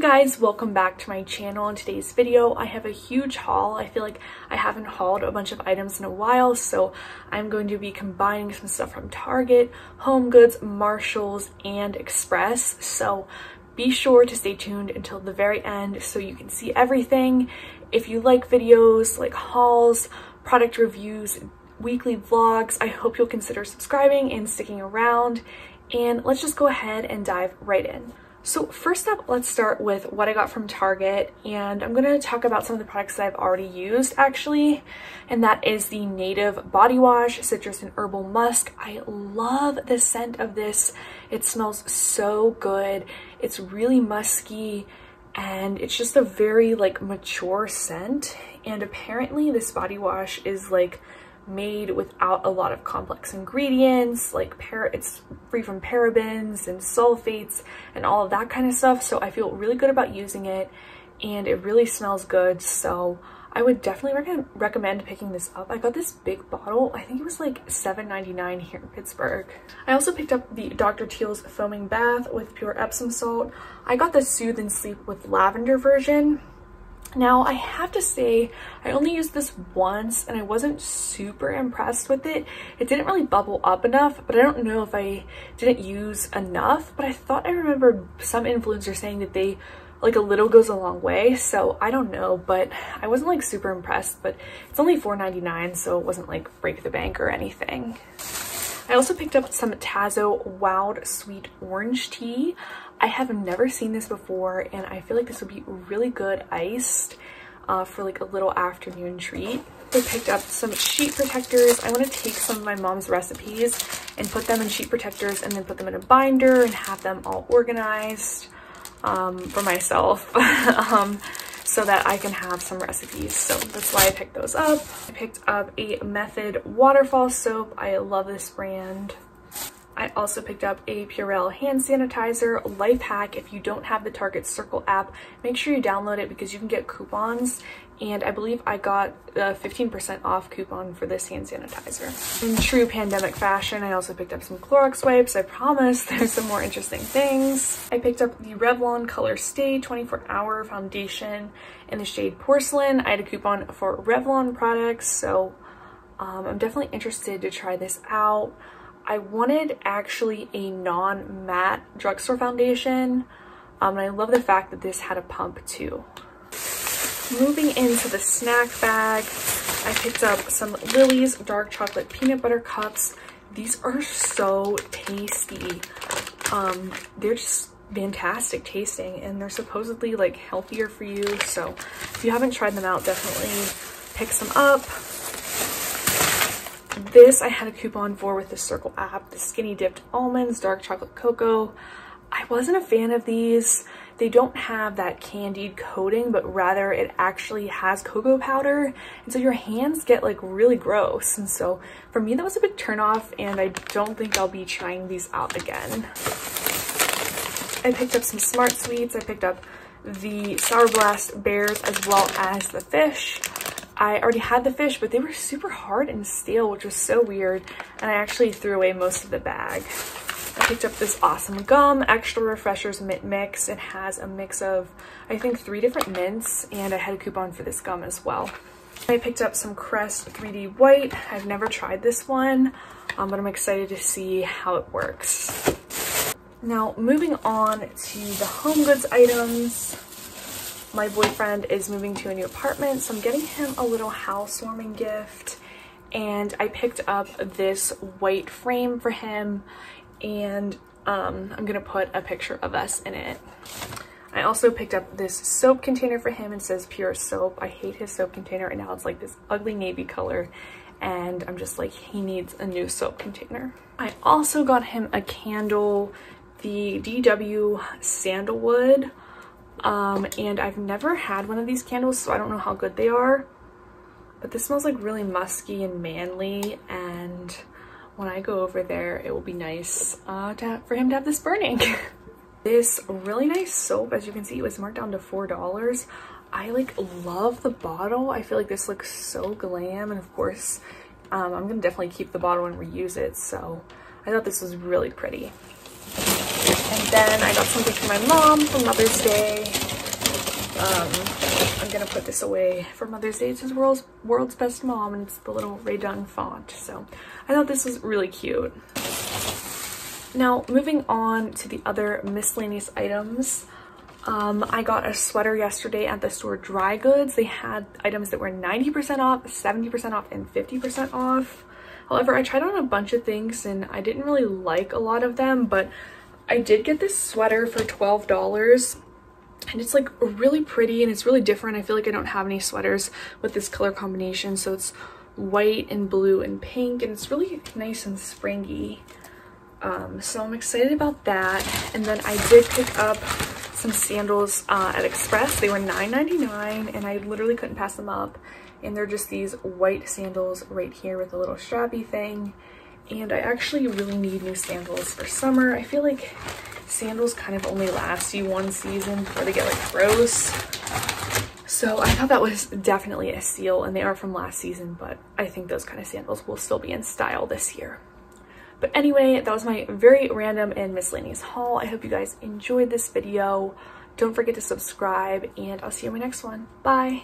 guys, welcome back to my channel. In today's video I have a huge haul. I feel like I haven't hauled a bunch of items in a while, so I'm going to be combining some stuff from Target, HomeGoods, Marshalls, and Express. So be sure to stay tuned until the very end so you can see everything. If you like videos like hauls, product reviews, weekly vlogs, I hope you'll consider subscribing and sticking around. And let's just go ahead and dive right in. So first up, let's start with what I got from Target, and I'm going to talk about some of the products that I've already used actually, and that is the Native Body Wash Citrus and Herbal Musk. I love the scent of this. It smells so good. It's really musky and it's just a very like mature scent, and apparently this body wash is like made without a lot of complex ingredients, like it's free from parabens and sulfates and all of that kind of stuff. So I feel really good about using it, and it really smells good. So I would definitely recommend picking this up. I got this big bottle. I think it was like $7.99 here in Pittsburgh. I also picked up the Dr. Teal's foaming bath with pure Epsom salt. I got the Soothe and Sleep with lavender version. Now, I have to say, I only used this once and I wasn't super impressed with it. It didn't really bubble up enough, but I don't know if I didn't use enough, but I thought I remembered some influencers saying that they, like, a little goes a long way, so I don't know, but I wasn't like super impressed. But it's only $4.99, so it wasn't like break the bank or anything. I also picked up some Tazo Wild Sweet Orange Tea. I have never seen this before, and I feel like this would be really good iced for like a little afternoon treat. I picked up some sheet protectors. I want to take some of my mom's recipes and put them in sheet protectors and then put them in a binder and have them all organized for myself so that I can have some recipes. So that's why I picked those up. I picked up a Method waterfall soap. I love this brand. I also picked up a Purell hand sanitizer. Life hack: if you don't have the Target Circle app, make sure you download it because you can get coupons, and I believe I got a 15% off coupon for this hand sanitizer. In true pandemic fashion, I also picked up some Clorox wipes. I promise there's some more interesting things. I picked up the Revlon Color Stay 24-hour foundation in the shade Porcelain. I had a coupon for Revlon products, so I'm definitely interested to try this out. I wanted actually a non-matte drugstore foundation, and I love the fact that this had a pump too. Moving into the snack bag, I picked up some Lily's dark chocolate peanut butter cups. These are so tasty. They're just fantastic tasting, and they're supposedly like healthier for you. So if you haven't tried them out, definitely pick some up. This I had a coupon for with the Circle app, the Skinny Dipped Almonds Dark Chocolate Cocoa. I wasn't a fan of these. They don't have that candied coating, but rather it actually has cocoa powder, and so your hands get like really gross. And so for me that was a big turnoff, and I don't think I'll be trying these out again. I picked up some Smart Sweets. I picked up the Sour Blast Bears as well as the fish. I already had the fish, but they were super hard and stale, which was so weird, and I actually threw away most of the bag. I picked up this awesome gum, Extra Refreshers Mint Mix. It has a mix of, I think, 3 different mints, and I had a coupon for this gum as well. I picked up some Crest 3D White. I've never tried this one, but I'm excited to see how it works. Now, moving on to the HomeGoods items. My boyfriend is moving to a new apartment, so I'm getting him a little housewarming gift, and I picked up this white frame for him, and I'm gonna put a picture of us in it. I also picked up this soap container for him. It says Pure Soap. I hate his soap container, and now it's like this ugly navy color, and I'm just like, he needs a new soap container. I also got him a candle, the DW Sandalwood. And I've never had one of these candles, so I don't know how good they are, but this smells like really musky and manly, and when I go over there it will be nice for him to have this burning. This really nice soap, as you can see, it was marked down to $4. I like love the bottle. I feel like this looks so glam, and of course I'm gonna definitely keep the bottle and reuse it, so I thought this was really pretty. And then I got something for my mom for Mother's Day. I'm gonna put this away for Mother's Day. It says world's best mom, and it's the little Ray Dunn font. So I thought this was really cute. Now, moving on to the other miscellaneous items. I got a sweater yesterday at the store Dry Goods. They had items that were 90% off, 70% off, and 50% off. However, I tried on a bunch of things and I didn't really like a lot of them, but I did get this sweater for $12. And it's like really pretty and it's really different. I feel like I don't have any sweaters with this color combination. So it's white and blue and pink, and it's really nice and springy. So I'm excited about that. And then I did pick up some sandals at Express. They were $9.99 and I literally couldn't pass them up. And they're just these white sandals right here with a little strappy thing. And I actually really need new sandals for summer. I feel like sandals kind of only last you one season before they get like gross. So I thought that was definitely a steal, and they are from last season, but I think those kind of sandals will still be in style this year. But anyway, that was my very random and miscellaneous haul. I hope you guys enjoyed this video. Don't forget to subscribe, and I'll see you in my next one. Bye!